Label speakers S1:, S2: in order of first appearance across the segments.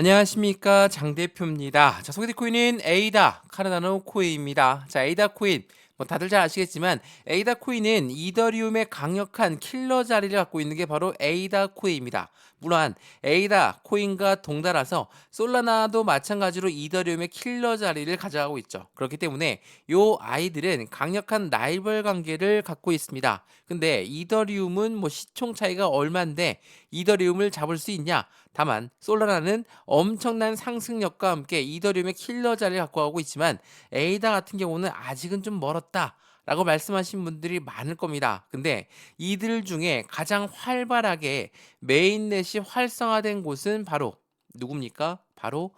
S1: 안녕하십니까, 장 대표입니다. 자, 소개될 코인은 에이다 카르다노 코인입니다. 자, 에이다 코인 뭐 다들 잘 아시겠지만 에이다 코인은 이더리움의 강력한 킬러 자리를 갖고 있는 게 바로 에이다 코인입니다. 물론 에이다 코인과 동달아서 솔라나도 마찬가지로 이더리움의 킬러 자리를 가져가고 있죠. 그렇기 때문에 요 아이들은 강력한 라이벌 관계를 갖고 있습니다. 근데 이더리움은 뭐 시총 차이가 얼만데 이더리움을 잡을 수 있냐? 다만 솔라나는 엄청난 상승력과 함께 이더리움의 킬러 자리를 갖고 가고 있지만 에이다 같은 경우는 아직은 좀 멀었다 라고 말씀하신 분들이 많을 겁니다. 근데 이들 중에 가장 활발하게 메인넷이 활성화된 곳은 바로 누굽니까? 바로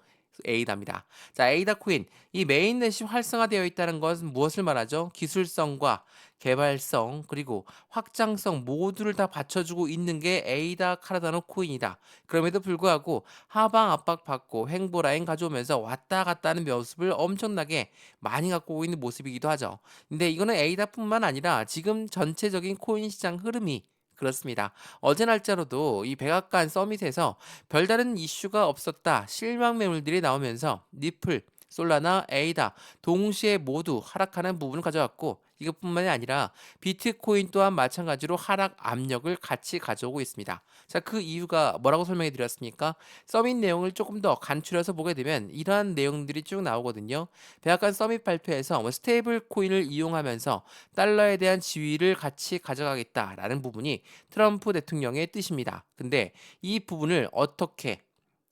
S1: 에이다입니다. 자, 에이다 코인. 이 메인넷이 활성화되어 있다는 것은 무엇을 말하죠? 기술성과 개발성 그리고 확장성 모두를 다 받쳐주고 있는 게 에이다 카르다노 코인이다. 그럼에도 불구하고 하방 압박 받고 횡보 라인 가져오면서 왔다 갔다 하는 모습을 엄청나게 많이 갖고 오고 있는 모습이기도 하죠. 근데 이거는 에이다뿐만 아니라 지금 전체적인 코인 시장 흐름이 그렇습니다. 어제 날짜로도 이 백악관 서밋에서 별다른 이슈가 없었다. 실망 매물들이 나오면서 니플, 솔라나, 에이다 동시에 모두 하락하는 부분을 가져왔고 이것뿐만이 아니라 비트코인 또한 마찬가지로 하락 압력을 같이 가져오고 있습니다. 자, 그 이유가 뭐라고 설명해 드렸습니까? 서밋 내용을 조금 더 간추려서 보게 되면 이러한 내용들이 쭉 나오거든요. 백악관 서밋 발표에서 뭐 스테이블 코인을 이용하면서 달러에 대한 지위를 같이 가져가겠다라는 부분이 트럼프 대통령의 뜻입니다. 근데 이 부분을 어떻게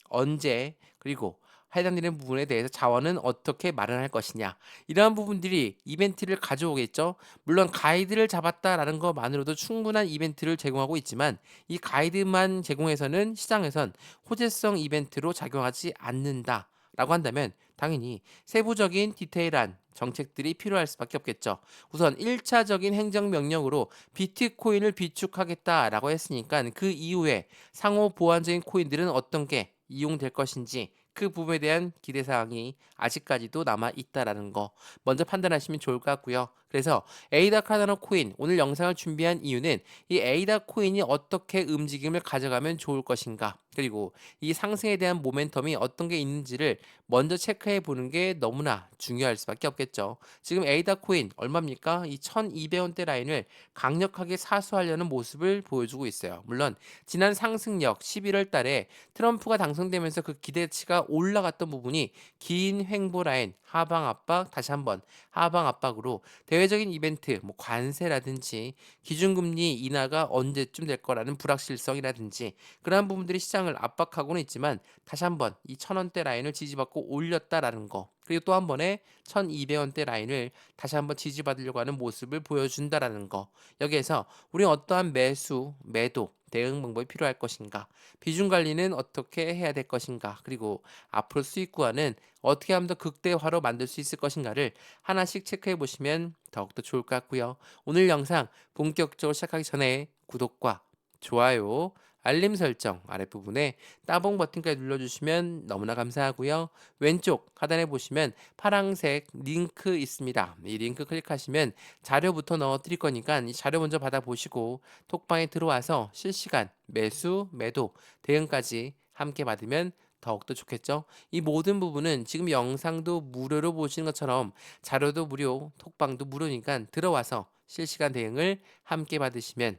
S1: 언제 그리고 해당되는 부분에 대해서 자원은 어떻게 마련할 것이냐 이러한 부분들이 이벤트를 가져오겠죠. 물론 가이드를 잡았다라는 것만으로도 충분한 이벤트를 제공하고 있지만 이 가이드만 제공해서는 시장에선 호재성 이벤트로 작용하지 않는다라고 한다면 당연히 세부적인 디테일한 정책들이 필요할 수밖에 없겠죠. 우선 1차적인 행정명령으로 비트코인을 비축하겠다라고 했으니까 그 이후에 상호 보완적인 코인들은 어떤 게 이용될 것인지 그 부분에 대한 기대 사항이 아직까지도 남아 있다라는 거 먼저 판단하시면 좋을 것 같고요. 그래서 에이다 카르다노 코인 오늘 영상을 준비한 이유는 이 에이다 코인이 어떻게 움직임을 가져가면 좋을 것인가 그리고 이 상승에 대한 모멘텀이 어떤 게 있는지를 먼저 체크해 보는 게 너무나 중요할 수밖에 없겠죠. 지금 에이다 코인 얼마입니까? 이 1200원대 라인을 강력하게 사수하려는 모습을 보여주고 있어요. 물론 지난 상승력 11월 달에 트럼프가 당선되면서 그 기대치가 올라갔던 부분이 긴 횡보 라인 하방 압박 다시 한번 하방 압박으로 대외적인 이벤트 뭐 관세라든지 기준금리 인하가 언제쯤 될 거라는 불확실성이라든지 그러한 부분들이 시장을 압박하고는 있지만 다시 한번 이 1000원대 라인을 지지받고 올렸다라는 거 그리고 또 한 번에 1200원대 라인을 다시 한번 지지받으려고 하는 모습을 보여준다라는 거 여기에서 우리 어떠한 매수 매도 대응 방법이 필요할 것인가 비중 관리는 어떻게 해야 될 것인가 그리고 앞으로 수익 구간은 어떻게 하면 더 극대화로 만들 수 있을 것인가를 하나씩 체크해 보시면 더욱더 좋을 것 같고요. 오늘 영상 본격적으로 시작하기 전에 구독과 좋아요, 알림 설정 아랫부분에 따봉 버튼까지 눌러주시면 너무나 감사하고요. 왼쪽 하단에 보시면 파란색 링크 있습니다. 이 링크 클릭하시면 자료부터 넣어 드릴 거니까 이 자료 먼저 받아보시고 톡방에 들어와서 실시간 매수, 매도, 대응까지 함께 받으면 더욱더 좋겠죠? 이 모든 부분은 지금 영상도 무료로 보시는 것처럼 자료도 무료, 톡방도 무료니까 들어와서 실시간 대응을 함께 받으시면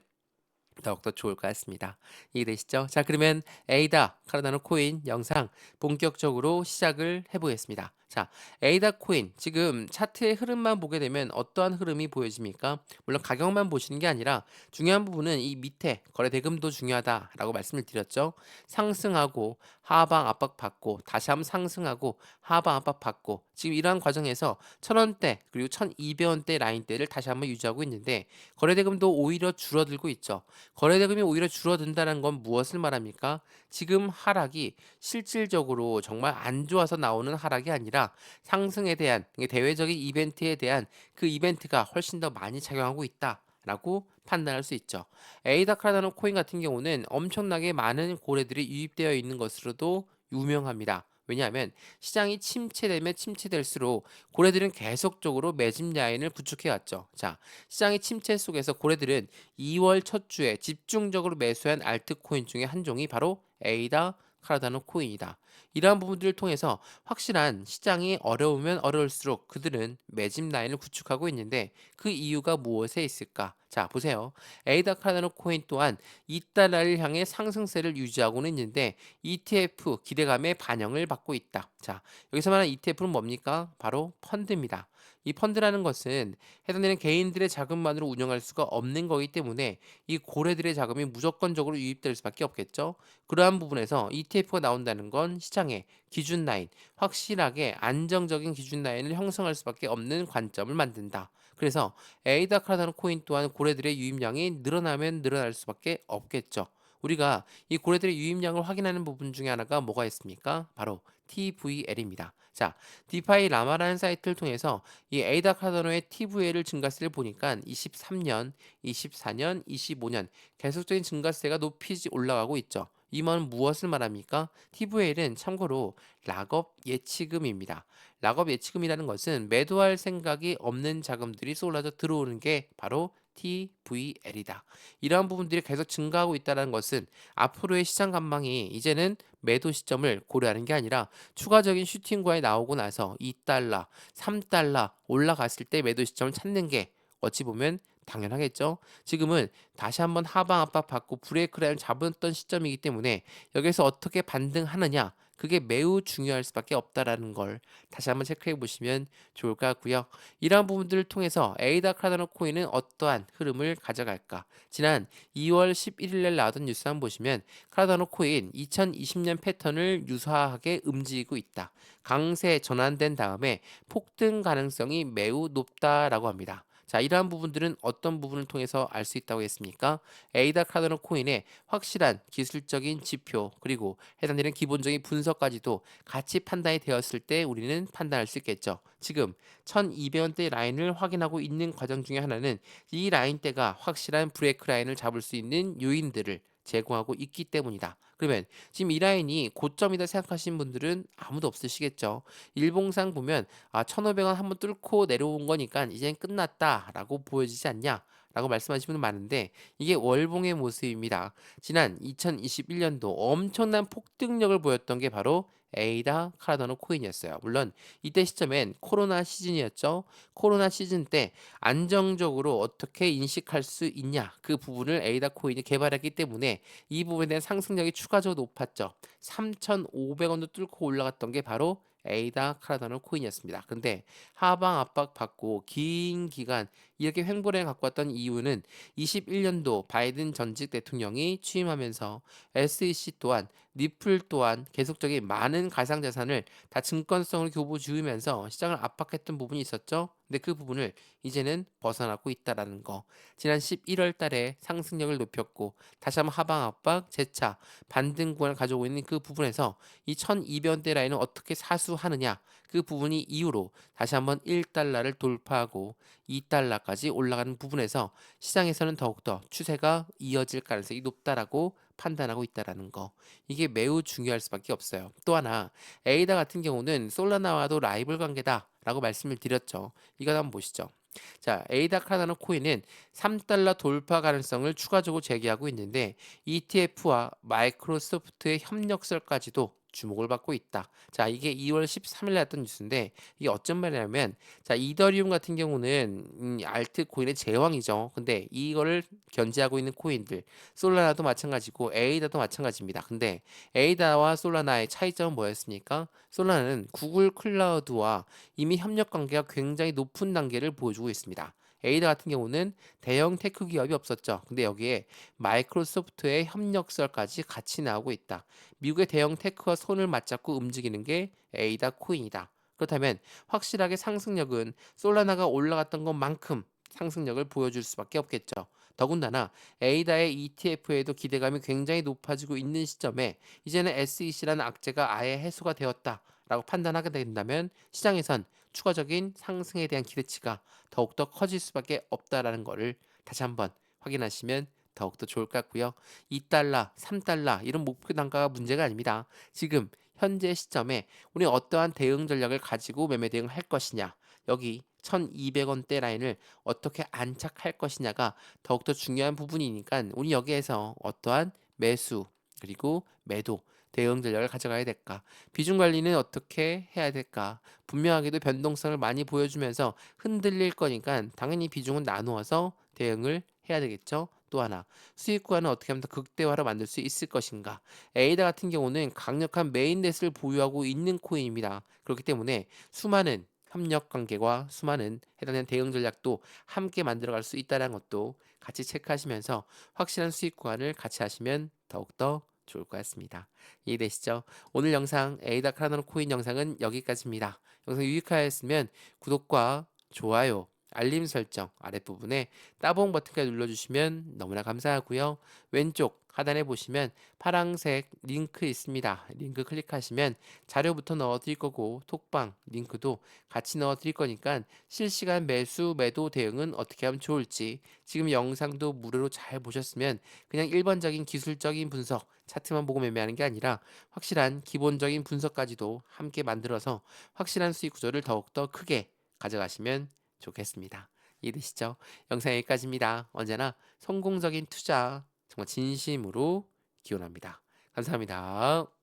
S1: 더욱더 좋을 것 같습니다. 이해되시죠? 자, 그러면 에이다 카르다노 코인 영상 본격적으로 시작을 해보겠습니다. 자, 에이다 코인 지금 차트의 흐름만 보게 되면 어떠한 흐름이 보여집니까? 물론 가격만 보시는 게 아니라 중요한 부분은 이 밑에 거래 대금도 중요하다라고 말씀을 드렸죠. 상승하고 하방 압박 받고 다시 한번 상승하고 하방 압박 받고 지금 이러한 과정에서 1000원대 그리고 1200원대 라인대를 다시 한번 유지하고 있는데 거래 대금도 오히려 줄어들고 있죠. 거래대금이 오히려 줄어든다는 건 무엇을 말합니까? 지금 하락이 실질적으로 정말 안 좋아서 나오는 하락이 아니라 상승에 대한 이게 대외적인 이벤트에 대한 그 이벤트가 훨씬 더 많이 작용하고 있다. 라고 판단할 수 있죠. 에이다 카르다노 코인 같은 경우는 엄청나게 많은 고래들이 유입되어 있는 것으로도 유명합니다. 왜냐하면 시장이 침체되면 침체될수록 고래들은 계속적으로 매집 라인을 구축해왔죠. 자, 시장의 침체 속에서 고래들은 2월 첫 주에 집중적으로 매수한 알트코인 중에 한 종이 바로 에이다 카르다노 코인이다. 이러한 부분들을 통해서 확실한 시장이 어려우면 어려울수록 그들은 매집 라인을 구축하고 있는데 그 이유가 무엇에 있을까? 자, 보세요. 에이다 카르다노 코인 또한 이달러를 향해 상승세를 유지하고는 있는데 ETF 기대감의 반영을 받고 있다. 자, 여기서 말하는 ETF는 뭡니까? 바로 펀드입니다. 이 펀드라는 것은 해당되는 개인들의 자금만으로 운영할 수가 없는 거기 때문에 이 고래들의 자금이 무조건적으로 유입될 수밖에 없겠죠. 그러한 부분에서 ETF가 나온다는 건 시장의 기준 라인, 확실하게 안정적인 기준 라인을 형성할 수밖에 없는 관점을 만든다. 그래서 에이다 카르다노 코인 또한 고래들의 유입량이 늘어나면 늘어날 수밖에 없겠죠. 우리가 이 고래들의 유입량을 확인하는 부분 중에 하나가 뭐가 있습니까? 바로 TVL입니다. 자, 디파이 라마라는 사이트를 통해서 이 에이다 카르다노의 TVL을 증가세를 보니까 23년, 24년, 25년 계속적인 증가세가 높이 올라가고 있죠. 이 말은 무엇을 말합니까? TVL은 참고로 락업 예치금입니다. 락업 예치금이라는 것은 매도할 생각이 없는 자금들이 쏠라져 들어오는 게 바로 TVL이다. 이러한 부분들이 계속 증가하고 있다는 것은 앞으로의 시장 전망이 이제는 매도 시점을 고려하는 게 아니라 추가적인 슈팅과에 나오고 나서 2달러, 3달러 올라갔을 때 매도 시점을 찾는 게 어찌 보면 당연하겠죠. 지금은 다시 한번 하방 압박 받고 브레이크 라인을 잡았던 시점이기 때문에 여기서 어떻게 반등하느냐 그게 매우 중요할 수밖에 없다라는 걸 다시 한번 체크해 보시면 좋을 것 같고요. 이러한 부분들을 통해서 에이다 카르다노 코인은 어떠한 흐름을 가져갈까? 지난 2월 11일 날 나왔던 뉴스 한번 보시면 카르다노 코인 2020년 패턴을 유사하게 움직이고 있다. 강세 전환된 다음에 폭등 가능성이 매우 높다라고 합니다. 자, 이러한 부분들은 어떤 부분을 통해서 알 수 있다고 했습니까? 에이다 카르다노 코인의 확실한 기술적인 지표 그리고 해당되는 기본적인 분석까지도 같이 판단이 되었을 때 우리는 판단할 수 있겠죠. 지금 1200원대 라인을 확인하고 있는 과정 중에 하나는 이 라인대가 확실한 브레이크 라인을 잡을 수 있는 요인들을 제공하고 있기 때문이다. 그러면 지금 이 라인이 고점이다 생각하시는 분들은 아무도 없으시겠죠. 일봉상 보면 1,500원 한번 뚫고 내려온 거니까 이젠 끝났다라고 보여지지 않냐? 라고 말씀하시는 분 많은데 이게 월봉의 모습입니다. 지난 2021년도 엄청난 폭등력을 보였던 게 바로 에이다 카르다노 코인이었어요. 물론 이때 시점엔 코로나 시즌이었죠. 코로나 시즌 때 안정적으로 어떻게 인식할 수 있냐 그 부분을 에이다 코인이 개발했기 때문에 이 부분에 대한 상승력이 추가적으로 높았죠. 3,500원도 뚫고 올라갔던 게 바로 에이다 카르다노 코인이었습니다. 근데 하방 압박 받고 긴 기간 이렇게 횡보를 갖고 왔던 이유는 21년도 바이든 전직 대통령이 취임하면서 SEC 또한 리플 또한 계속적인 많은 가상자산을 다 증권성으로 교부지으면서 시장을 압박했던 부분이 있었죠. 근데 그 부분을 이제는 벗어나고 있다라는 거. 지난 11월 달에 상승력을 높였고 다시 한번 하방 압박, 재차 반등 구간을 가져오고 있는 그 부분에서 이 1200원대 라인을 어떻게 사수하느냐 그 부분이 이후로 다시 한번 1달러를 돌파하고 2달러까지 올라가는 부분에서 시장에서는 더욱더 추세가 이어질 가능성이 높다라고 판단하고 있다라는 거. 이게 매우 중요할 수밖에 없어요. 또 하나 에이다 같은 경우는 솔라나와도 라이벌 관계다라고 말씀을 드렸죠. 이거 한번 보시죠. 자, 에이다 카르다노 코인은 3달러 돌파 가능성을 추가적으로 제기하고 있는데 ETF와 마이크로소프트의 협력설까지도 주목을 받고 있다. 자, 이게 2월 13일 났던 뉴스인데 이게 어쩐 말이냐면 자, 이더리움 같은 경우는 알트 코인의 제왕이죠. 근데 이거를 견제하고 있는 코인들 솔라나도 마찬가지고 에이다도 마찬가지입니다. 근데 에이다와 솔라나의 차이점은 뭐였습니까? 솔라나는 구글 클라우드와 이미 협력 관계가 굉장히 높은 단계를 보여주고 있습니다. 에이다 같은 경우는 대형 테크 기업이 없었죠. 근데 여기에 마이크로소프트의 협력설까지 같이 나오고 있다. 미국의 대형 테크와 손을 맞잡고 움직이는 게 에이다 코인이다. 그렇다면 확실하게 상승력은 솔라나가 올라갔던 것만큼 상승력을 보여줄 수밖에 없겠죠. 더군다나 에이다의 ETF에도 기대감이 굉장히 높아지고 있는 시점에 이제는 SEC라는 악재가 아예 해소가 되었다라고 판단하게 된다면 시장에선 추가적인 상승에 대한 기대치가 더욱더 커질 수밖에 없다라는 것을 다시 한번 확인하시면 더욱더 좋을 것 같고요. 2달러, 3달러 이런 목표 단가가 문제가 아닙니다. 지금 현재 시점에 우리 어떠한 대응 전략을 가지고 매매 대응을 할 것이냐 여기 1200원대 라인을 어떻게 안착할 것이냐가 더욱더 중요한 부분이니까 우리 여기에서 어떠한 매수 그리고 매도 대응 전략을 가져가야 될까? 비중 관리는 어떻게 해야 될까? 분명하게도 변동성을 많이 보여주면서 흔들릴 거니까 당연히 비중은 나누어서 대응을 해야 되겠죠. 또 하나, 수익 구간은 어떻게 하면 더 극대화로 만들 수 있을 것인가? 에이다 같은 경우는 강력한 메인넷을 보유하고 있는 코인입니다. 그렇기 때문에 수많은 협력 관계와 수많은 해당되는 대응 전략도 함께 만들어갈 수 있다는 것도 같이 체크하시면서 확실한 수익 구간을 같이 하시면 더욱더 좋을 것 같습니다. 이해되시죠? 오늘 영상 에이다 카라노 코인 영상은 여기까지입니다. 영상 유익하였으면 구독과 좋아요, 알림 설정 아랫부분에 따봉 버튼까지 눌러주시면 너무나 감사하고요. 왼쪽 하단에 보시면 파란색 링크 있습니다. 링크 클릭하시면 자료부터 넣어드릴 거고 톡방 링크도 같이 넣어드릴 거니까 실시간 매수 매도 대응은 어떻게 하면 좋을지 지금 영상도 무료로 잘 보셨으면 그냥 일반적인 기술적인 분석 차트만 보고 매매하는 게 아니라 확실한 기본적인 분석까지도 함께 만들어서 확실한 수익 구조를 더욱더 크게 가져가시면 좋겠습니다. 이해되시죠? 영상 여기까지입니다. 언제나 성공적인 투자 정말 진심으로 기원합니다. 감사합니다.